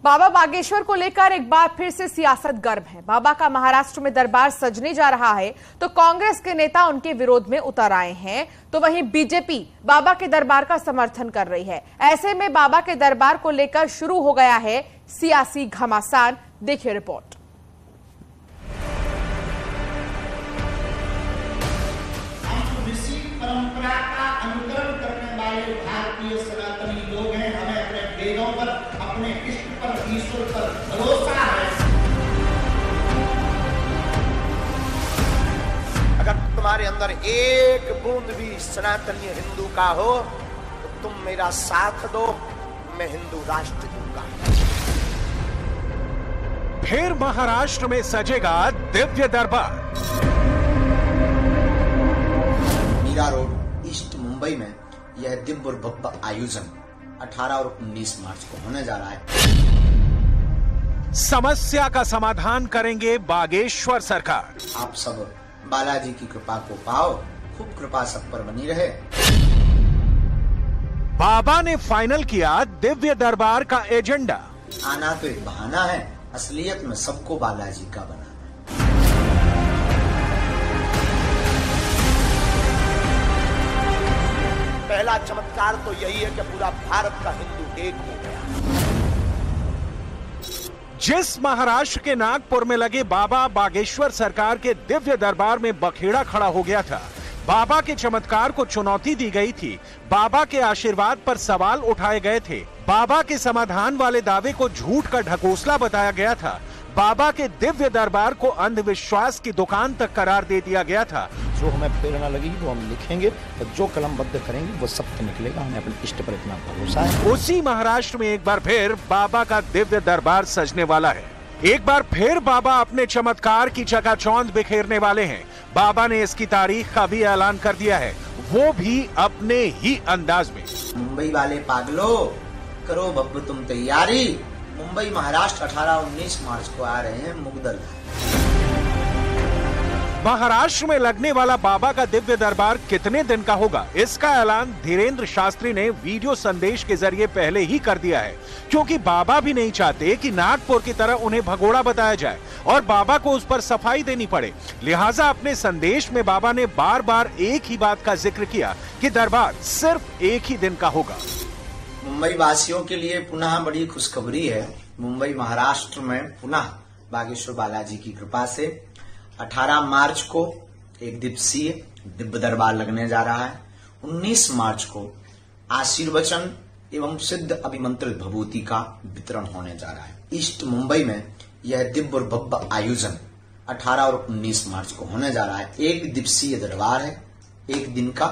बाबा बागेश्वर को लेकर एक बार फिर से सियासत गर्म है। बाबा का महाराष्ट्र में दरबार सजने जा रहा है तो कांग्रेस के नेता उनके विरोध में उतर आए हैं, तो वहीं बीजेपी बाबा के दरबार का समर्थन कर रही है। ऐसे में बाबा के दरबार को लेकर शुरू हो गया है सियासी घमासान। देखिए रिपोर्ट। परंपरा का अनुकरण करने वाले भारतीय सनातनी लोग हैं। हमें अपने वेदों पर, अपने इष्ट पर, ईश्वर पर भरोसा है। अगर तुम्हारे अंदर एक बूंद भी सनातनी हिंदू का हो तो तुम मेरा साथ दो, मैं हिंदू राष्ट्र दूंगा। फिर महाराष्ट्र में सजेगा दिव्य दरबार। मीरा रोड ईस्ट मुंबई में यह दिव्य और भव्य आयोजन 18 और 19 मार्च को होने जा रहा है। समस्या का समाधान करेंगे बागेश्वर सरकार। आप सब बालाजी की कृपा को पाओ, खूब कृपा सब पर बनी रहे। बाबा ने फाइनल किया दिव्य दरबार का एजेंडा। आना तो एक बहाना है, असलियत में सबको बालाजी का बना। पहला चमत्कार तो यही है कि पूरा भारत का हिंदू एक हो गया। जिस महाराष्ट्र के नागपुर में लगे बाबा बागेश्वर सरकार के दिव्य दरबार में बखेड़ा खड़ा हो गया था। बाबा के चमत्कार को चुनौती दी गई थी, बाबा के आशीर्वाद पर सवाल उठाए गए थे, बाबा के समाधान वाले दावे को झूठ का ढकोसला बताया गया था, बाबा के दिव्य दरबार को अंधविश्वास की दुकान तक करार दे दिया गया था। जो हमें प्रेरणा लगेगी वो हम लिखेंगे और जो कलमबद्ध करेंगे वो सत्य निकलेगा। हमें अपने इष्ट पर इतना भरोसा है। उसी महाराष्ट्र में एक बार फिर बाबा का दिव्य दरबार सजने वाला है। एक बार फिर बाबा अपने चमत्कार की चकाचौंध बिखेरने वाले हैं। बाबा ने इसकी तारीख का भी ऐलान कर दिया है, वो भी अपने ही अंदाज में। मुंबई वाले पागलो, करो भव्य तुम तैयारी। मुंबई महाराष्ट्र 18-19 मार्च को आ रहे हैं मुगदल। महाराष्ट्र में लगने वाला बाबा का दिव्य दरबार कितने दिन का होगा, इसका ऐलान धीरेन्द्र शास्त्री ने वीडियो संदेश के जरिए पहले ही कर दिया है, क्योंकि बाबा भी नहीं चाहते कि नागपुर की तरह उन्हें भगोड़ा बताया जाए और बाबा को उस पर सफाई देनी पड़े। लिहाजा अपने संदेश में बाबा ने बार बार एक ही बात का जिक्र किया कि दरबार सिर्फ एक ही दिन का होगा। मुंबई वासियों के लिए पुनः बड़ी खुशखबरी है। मुंबई महाराष्ट्र में पुनः बागेश्वर बालाजी की कृपा से 18 मार्च को एक दिवसीय दिव्य दरबार लगने जा रहा है। 19 मार्च को आशीर्वचन एवं सिद्ध अभिमंत्रित भभूति का वितरण होने जा रहा है। ईस्ट मुंबई में यह दिव्य और भव्य आयोजन 18 और 19 मार्च को होने जा रहा है। एक दिवसीय दरबार है, एक दिन का।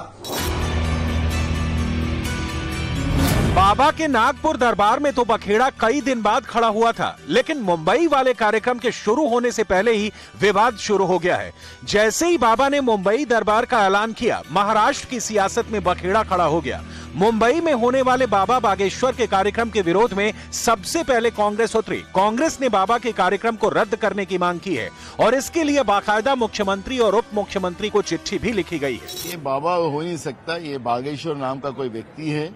बाबा के नागपुर दरबार में तो बखेड़ा कई दिन बाद खड़ा हुआ था, लेकिन मुंबई वाले कार्यक्रम के शुरू होने से पहले ही विवाद शुरू हो गया है। जैसे ही बाबा ने मुंबई दरबार का ऐलान किया, महाराष्ट्र की सियासत में बखेड़ा खड़ा हो गया। मुंबई में होने वाले बाबा बागेश्वर के कार्यक्रम के विरोध में सबसे पहले कांग्रेस उतरी। कांग्रेस ने बाबा के कार्यक्रम को रद्द करने की मांग की है और इसके लिए बाकायदा मुख्यमंत्री और उप मुख्यमंत्री को चिट्ठी भी लिखी गई है। ये बाबा हो नहीं सकता, ये बागेश्वर नाम का कोई व्यक्ति है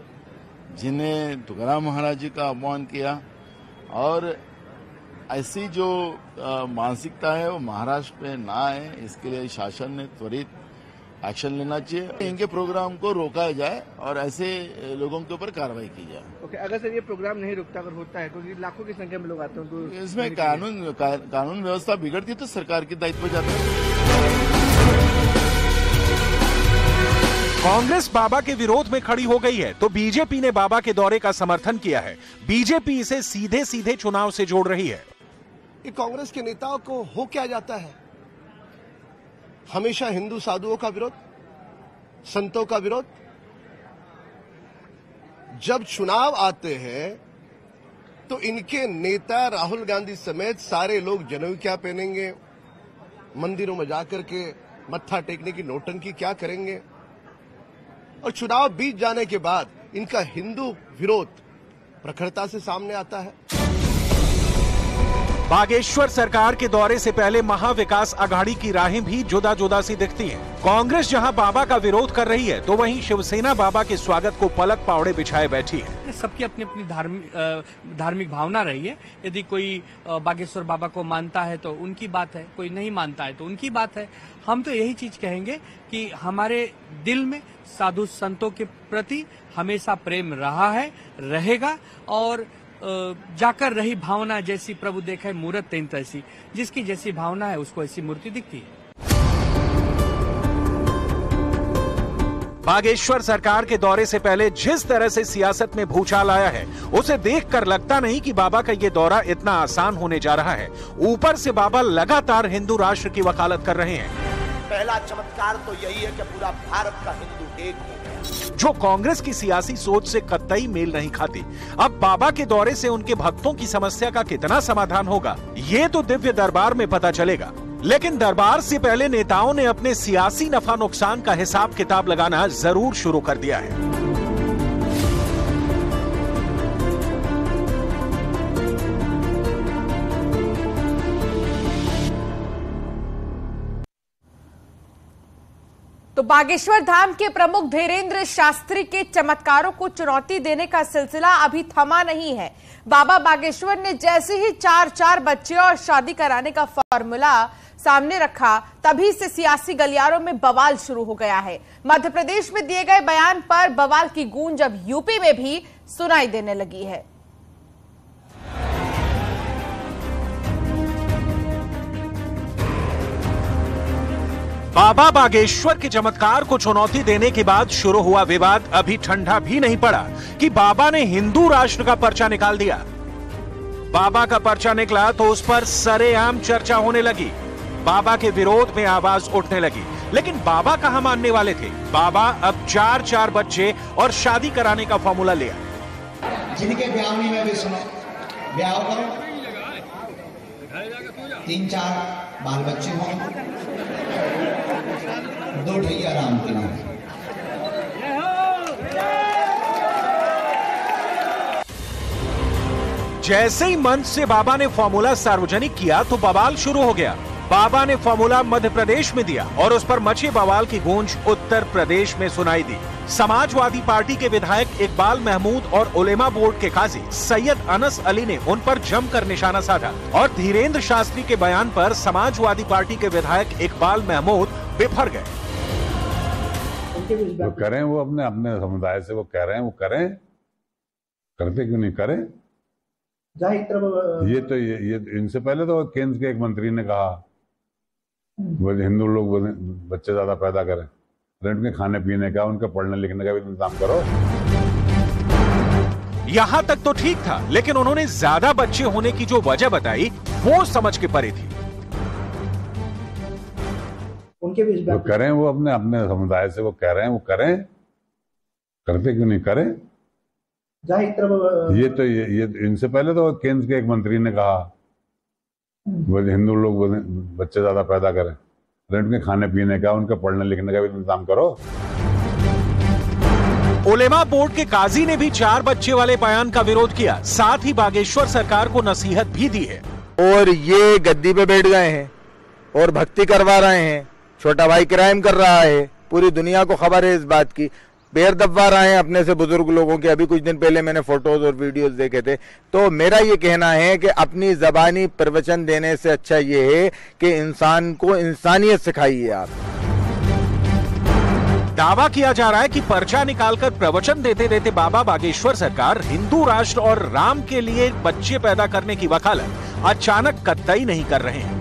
जिन्हें तुकाराम महाराज जी का अपमान किया, और ऐसी जो मानसिकता है वो महाराष्ट्र में ना आए, इसके लिए शासन ने त्वरित एक्शन लेना चाहिए। इनके प्रोग्राम को रोका जाए और ऐसे लोगों के ऊपर कार्रवाई की जाए। ओके, अगर सर ये प्रोग्राम नहीं रुकता, अगर होता है, क्योंकि लाखों की संख्या में लोग आते हैं, तो इसमें कानून व्यवस्था बिगड़ती है तो सरकार की दायित्व जाता है। कांग्रेस बाबा के विरोध में खड़ी हो गई है तो बीजेपी ने बाबा के दौरे का समर्थन किया है। बीजेपी इसे सीधे सीधे चुनाव से जोड़ रही है। ये कांग्रेस के नेताओं को हो क्या जाता है, हमेशा हिंदू साधुओं का विरोध, संतों का विरोध। जब चुनाव आते हैं तो इनके नेता राहुल गांधी समेत सारे लोग जनेऊ क्या पहनेंगे, मंदिरों में जाकर के मत्था टेकने की नौटंकी क्या करेंगे, और चुनाव बीत जाने के बाद इनका हिंदू विरोध प्रखरता से सामने आता है। बागेश्वर सरकार के दौरे से पहले महाविकास अघाड़ी की राहें भी जुदा जुदा सी दिखती हैं। कांग्रेस जहां बाबा का विरोध कर रही है तो वहीं शिवसेना बाबा के स्वागत को पलक पावड़े बिछाए बैठी है। सबकी अपनी अपनी धार्मिक भावना रही है। यदि कोई बागेश्वर बाबा को मानता है तो उनकी बात है, कोई नहीं मानता है तो उनकी बात है। हम तो यही चीज कहेंगे कि हमारे दिल में साधु संतों के प्रति हमेशा प्रेम रहा है, रहेगा, और जाकर रही भावना जैसी प्रभु देखा है मूरत तेन तैसी, जिसकी जैसी भावना है उसको ऐसी मूर्ति दिखती है। बागेश्वर सरकार के दौरे से पहले जिस तरह से सियासत में भूचाल आया है उसे देखकर लगता नहीं कि बाबा का ये दौरा इतना आसान होने जा रहा है। ऊपर से बाबा लगातार हिंदू राष्ट्र की वकालत कर रहे हैं। पहला चमत्कार तो यही है कि पूरा भारत का हिंदू एक हो गया, जो कांग्रेस की सियासी सोच से कतई मेल नहीं खाती। अब बाबा के दौरे से उनके भक्तों की समस्या का कितना समाधान होगा ये तो दिव्य दरबार में पता चलेगा। लेकिन दरबार से पहले नेताओं ने अपने सियासी नफा नुकसान का हिसाब किताब लगाना जरूर शुरू कर दिया है। तो बागेश्वर धाम के प्रमुख धीरेन्द्र शास्त्री के चमत्कारों को चुनौती देने का सिलसिला अभी थमा नहीं है। बाबा बागेश्वर ने जैसे ही 4 बच्चे और शादी कराने का फॉर्मूला सामने रखा, तभी से सियासी गलियारों में बवाल शुरू हो गया है। मध्य प्रदेश में दिए गए बयान पर बवाल की गूंज अब यूपी में भी सुनाई देने लगी है। बाबा बागेश्वर के चमत्कार को चुनौती देने के बाद शुरू हुआ विवाद अभी ठंडा भी नहीं पड़ा कि बाबा ने हिंदू राष्ट्र का पर्चा निकाल दिया। बाबा का पर्चा निकला तो उस पर सरेआम चर्चा होने लगी। बाबा के विरोध में आवाज उठने लगी। लेकिन बाबा कहां मानने वाले थे। बाबा अब 4 बच्चे और शादी कराने का फॉर्मूला लिया। जिनके ब्याह में भी सुनो, ब्याह करो, 3-4 बाल बच्चे हों, 2 ढैया राम के नाम। जैसे ही मंच से बाबा ने फॉर्मूला सार्वजनिक किया तो बवाल शुरू हो गया। बाबा ने फॉर्मूला मध्य प्रदेश में दिया और उस पर मचे बवाल की गूंज उत्तर प्रदेश में सुनाई दी। समाजवादी पार्टी के विधायक इकबाल महमूद और उलेमा बोर्ड के काजी सैयद अनस अली ने उन पर जमकर निशाना साधा और धीरेन्द्र शास्त्री के बयान पर समाजवादी पार्टी के विधायक इकबाल महमूद बिफर गए। तो करें, वो अपने समुदाय से वो कह रहे हैं, वो करें, करते क्यों नहीं करें। ये इनसे पहले तो केंद्र के एक मंत्री ने कहा हिंदू लोग बच्चे ज्यादा पैदा करें, उनके खाने पीने का, उनके पढ़ने लिखने का भी इंतजाम करो। यहाँ तक तो ठीक था, लेकिन उन्होंने ज्यादा बच्चे होने की जो वजह बताई वो समझ के परे थी। उनके भी तो करें, वो अपने समुदाय से वो कह रहे हैं, वो करें, करते क्यों नहीं करें। ये इनसे पहले तो केंद्र के एक मंत्री ने कहा हिंदू लोग बच्चे ज्यादा पैदा करें, उनके खाने पीने का, उनके पढ़ने लिखने का भी इंतजाम करो। उलेमा बोर्ड के काजी ने भी 4 बच्चे वाले बयान का विरोध किया। साथ ही बागेश्वर सरकार को नसीहत भी दी है। और ये गद्दी पे बैठ गए हैं और भक्ति करवा रहे हैं। छोटा भाई क्राइम कर रहा है, पूरी दुनिया को खबर है इस बात की। पैर दबा रहे हैं अपने से बुजुर्ग लोगों के। अभी कुछ दिन पहले मैंने फोटोज और वीडियोस देखे थे। तो मेरा ये कहना है कि अपनी जबानी प्रवचन देने से अच्छा ये है कि इंसान को इंसानियत सिखाइए आप। दावा किया जा रहा है कि पर्चा निकालकर प्रवचन देते देते बाबा बागेश्वर सरकार हिंदू राष्ट्र और राम के लिए बच्चे पैदा करने की वकालत अचानक कतई नहीं कर रहे हैं।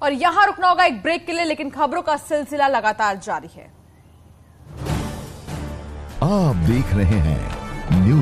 और यहां रुकना होगा एक ब्रेक के लिए, लेकिन खबरों का सिलसिला लगातार जारी है। आप देख रहे हैं न्यूज।